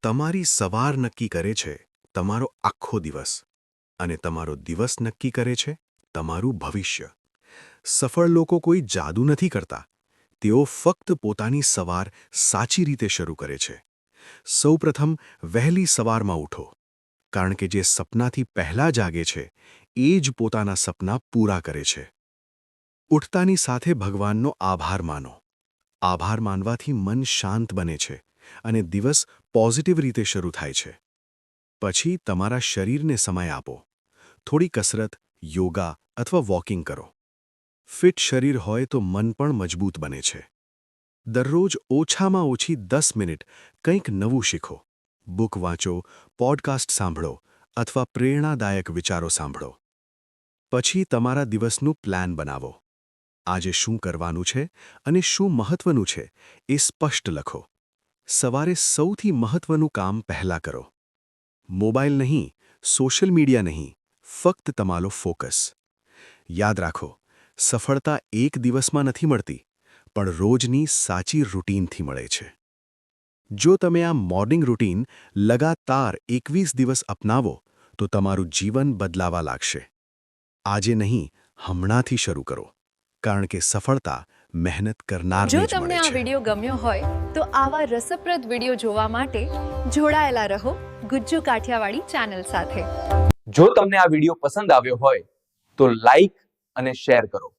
તમારી સવાર નક્કી કરે છે તમારો આખો દિવસ, અને તમારો દિવસ નક્કી કરે છે તમારું ભવિષ્ય. સફળ લોકો કોઈ જાદુ નથી કરતા. તેઓ ફક્ત પોતાની સવાર સાચી રીતે શરૂ કરે છે. સૌપ્રથમ વહેલી સવારમાં ઉઠો, કારણ કે જે સપનાથી પહેલા જાગે છે એ જ પોતાના સપના પૂરા કરે છે. ઉઠતાની સાથે ભગવાનનો આભાર માનો. આભાર માનવાથી મન શાંત બને છે અને દિવસ પોઝિટિવ રીતે શરૂ થાય છે. પછી તમારા શરીરને સમય આપો. થોડી કસરત, યોગા અથવા વોકિંગ કરો. ફિટ શરીર હોય તો મન પણ મજબૂત બને છે. દરરોજ ઓછામાં ઓછી 10 મિનિટ કંઈક નવું શીખો. બુક વાંચો, પોડકાસ્ટ સાંભળો અથવા પ્રેરણાદાયક વિચારો સાંભળો. પછી તમારા દિવસનું પ્લાન બનાવો. આજે શું કરવાનું છે અને શું મહત્વનું છે એ સ્પષ્ટ લખો. સવારે સૌથી મહત્વનું કામ પહેલાં કરો. મોબાઈલ નહીં, સોશિયલ મીડિયા નહીં, ફક્ત તમારો ફોકસ. યાદ રાખો, સફળતા એક દિવસમાં નથી મળતી, પણ રોજની સાચી રૂટીનથી મળે છે. જો તમે આ મોર્નિંગ રૂટીન લગાતાર 21 દિવસ અપનાવો તો તમારું જીવન બદલાવા લાગશે. આજે નહીં, હમણાંથી શરૂ કરો, કારણ કે સફળતા મહેનત કરનારને જો જ તમને મળે આ છે. વિડિયો ગમ્યો હોય તો આવા રસપ્રદ વિડિયો જોવા માટે જોડાયેલા રહો ગુજ્જુ કાઠિયાવાડી ચેનલ સાથે. જો તમને આ વિડીયો પસંદ આવ્યો હોય તો લાઈક અને શેર કરો.